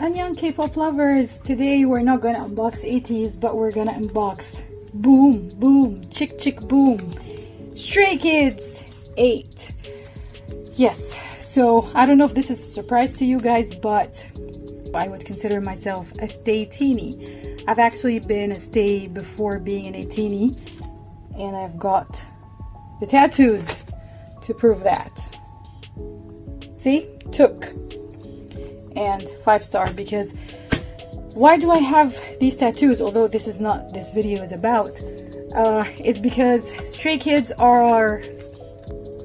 Annyeong K-pop lovers! Today we're not gonna unbox 80s, but we're gonna unbox Boom Boom Chk CHK BOOM Stray Kids 8. Yes, so I don't know if this is a surprise to you guys, but I would consider myself a stay teenie. I've actually been a stay before being an 18, and I've got the tattoos to prove that. See? Took. And 5-star, because why do I have these tattoos, although this is not this video is about? It's because Stray Kids are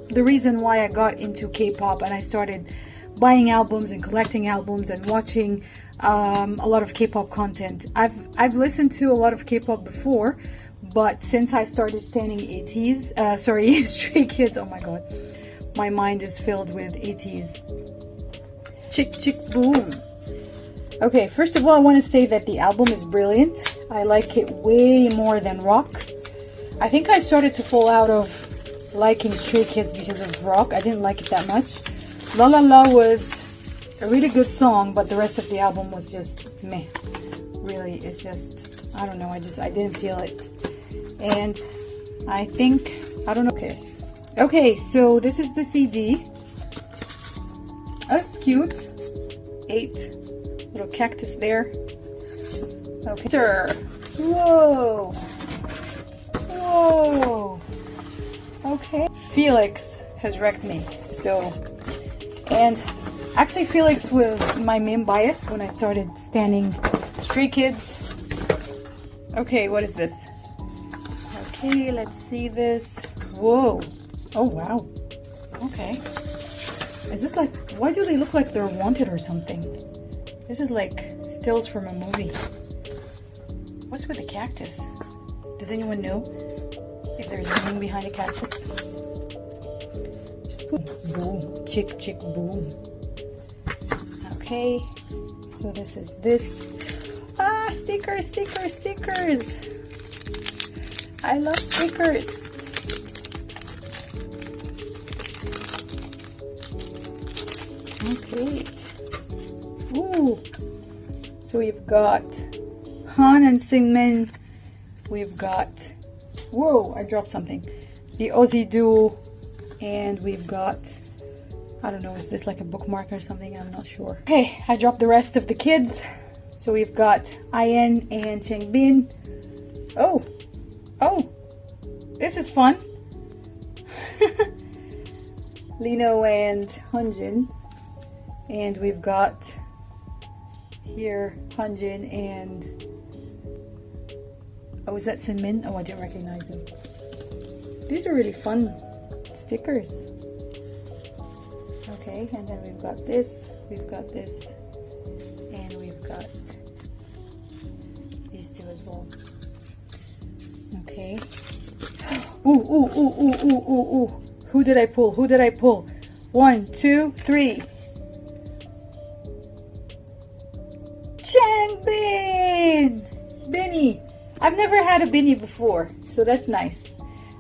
the reason why I got into K-pop, and I started buying albums and collecting albums and watching a lot of K-pop content. I've listened to a lot of K-pop before, but since I started standing 80s, Stray Kids, oh my god, my mind is filled with 80s. Chk CHK BOOM. Okay, first of all, I want to say that the album is brilliant. I like it way more than rock. I think I started to fall out of liking Stray Kids because of rock. I didn't like it that much. La La La was a really good song, but the rest of the album was just meh. Really, it's just, I don't know, I didn't feel it. And I think, I don't know, okay, so this is the CD. That's cute. 8 little cactus there. Okay. Sir. Whoa. Whoa. Okay. Felix has wrecked me. So, and actually Felix was my main bias when I started standing Stray Kids. Okay, what is this? Okay, let's see this. Whoa. Oh, wow. Okay. Is this like, why do they look like they're wanted or something? This is like stills from a movie. What's with the cactus? Does anyone know if there's meaning behind a cactus? Just boom, boom, Chk CHK BOOM. Okay, so this is this. Ah, stickers, stickers, stickers. I love stickers. Okay. Ooh. So we've got Han and Singmin. We've got, whoa, I dropped something. The Aussie duo. And we've got, I don't know, is this like a bookmark or something? I'm not sure. Okay, I dropped the rest of the kids. So we've got IN and Changbin. Oh, this is fun. Lino and Hunjin. And we've got here Hunjin and, oh, is that Sinmin? Oh, I didn't recognize him. These are really fun stickers. Okay, and then we've got this, and we've got these two as well. Okay. Ooh. Who did I pull? 1, 2, 3. Changbin! Binny! I've never had a Binny before, so that's nice.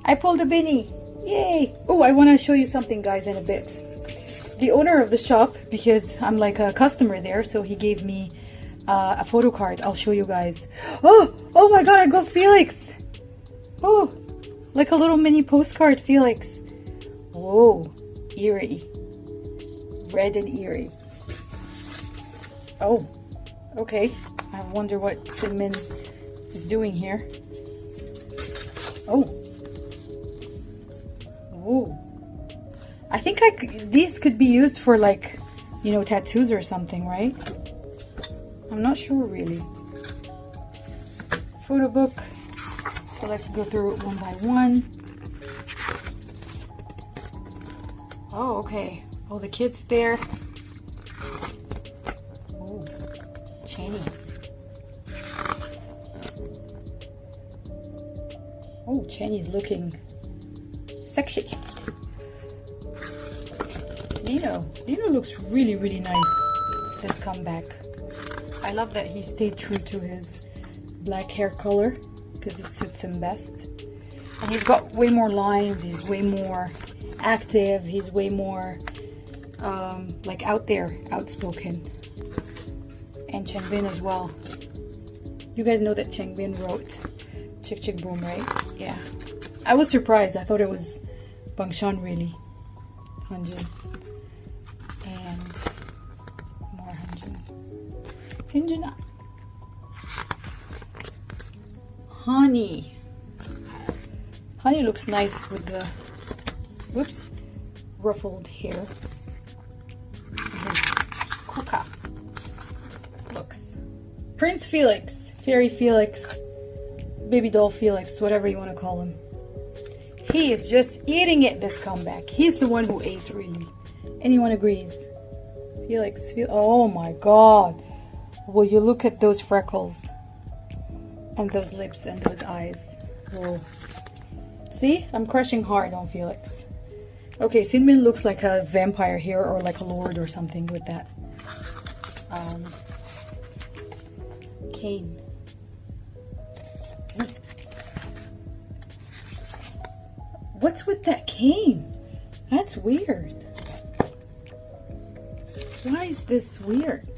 I pulled a Binny. Yay! Oh, I want to show you something, guys, in a bit. The owner of the shop, because I'm like a customer there, so he gave me a photo card. I'll show you guys. Oh my god, I got Felix! Oh, like a little mini postcard, Felix. Whoa, eerie. Red and eerie. Oh. Okay, I wonder what Sinmin is doing here. Oh. I think these could be used for, like, you know, tattoos or something, right? I'm not sure really. Photo book. So let's go through it one by one. Oh, okay. All the kids there. Cheney. Oh, Cheney's looking sexy. Lino looks really, really nice this comeback. I love that he stayed true to his black hair color because it suits him best. And he's got way more lines, he's way more active, he's way more like out there, outspoken. and Changbin as well. You guys know that Changbin wrote Chk CHK BOOM, right? Yeah. I was surprised. I thought it was Bangshan really. Hanjin. And more Hanjin. Hanjin. Honey. Honey looks nice with the, whoops, ruffled hair. His kuka looks. Prince Felix, Fairy Felix, Baby Doll Felix, whatever you want to call him. He is just eating it this comeback. He's the one who ate, really. Anyone agrees? Felix, oh my god. Will you look at those freckles? And those lips and those eyes. Whoa. See? I'm crushing hard on Felix. Okay, Sinmin looks like a vampire here, or like a lord or something with that. Cane. What's with that cane? That's weird. Why is this weird?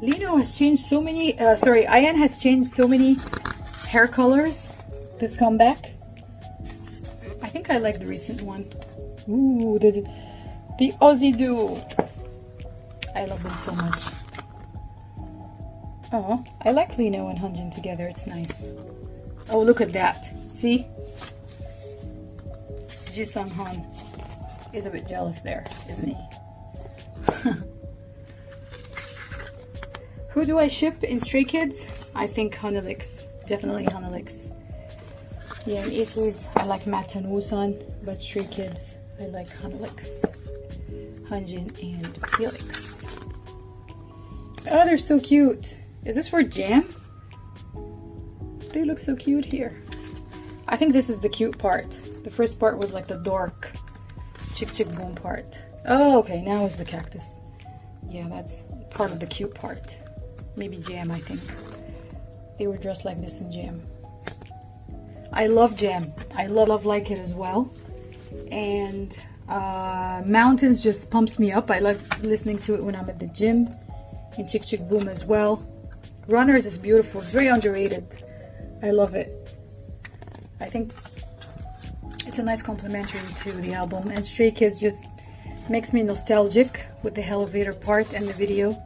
Lino has changed so many, Ayan has changed so many hair colors this comeback. I think I like the recent one. Ooh, the Aussie duo. I love them so much. Oh, I like Lino and Hanjin together. It's nice. Oh, look at that. See? Ji Sung Han is a bit jealous there, isn't he? Who do I ship in Stray Kids? I think Hanelix. Definitely Hanelix. Yeah, in 80s, I like Matt and Woosan, but Stray Kids, I like Hanelix, Hanjin, and Felix. Oh, they're so cute. Is this for Jam? They look so cute here. I think this is the cute part. The first part was like the dark Chk CHK BOOM part. Oh, okay, now it's the cactus. Yeah, that's part of the cute part. Maybe Jam, I think. They were dressed like this in Jam. I love Jam. I love Like It as well. And Mountains just pumps me up. I like listening to it when I'm at the gym. And Chk CHK BOOM as well. Runners is beautiful. It's very underrated. I love it. I think it's a nice complimentary to the album. And Stray Kids just makes me nostalgic with the elevator part and the video.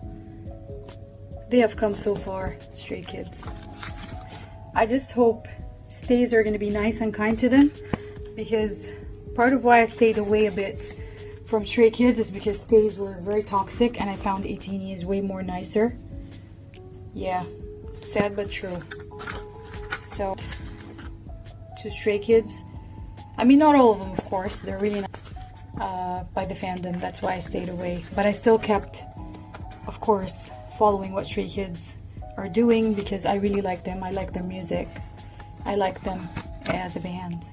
They have come so far, Stray Kids. I just hope stays are going to be nice and kind to them, because part of why I stayed away a bit from Stray Kids is because stays were very toxic, and I found 18 is way more nicer. Yeah, sad but true. So, to Stray Kids, I mean, not all of them, of course, they're really nice by the fandom, that's why I stayed away. But I still kept, of course, following what Stray Kids are doing, because I really like them. I like their music. I like them as a band.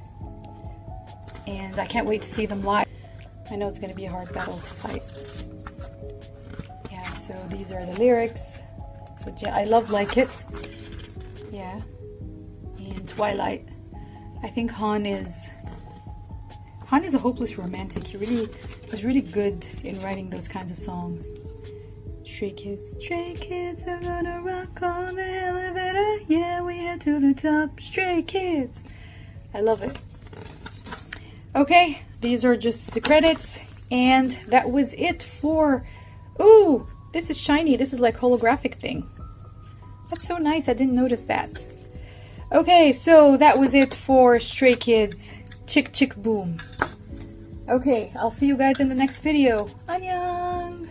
And I can't wait to see them live. I know it's going to be a hard battle to fight. Yeah, so these are the lyrics. So I love Like It. Yeah. And Twilight. I think Han is a hopeless romantic. He was really good in writing those kinds of songs. Stray Kids are gonna rock on the elevator. Yeah, we head to the top. Stray Kids. I love it. Okay, these are just the credits, and that was it for. Ooh, this is shiny. This is like holographic thing. That's so nice. I didn't notice that. Okay, so that was it for Stray Kids Chk CHK BOOM. Okay, I'll see you guys in the next video. Annyeong!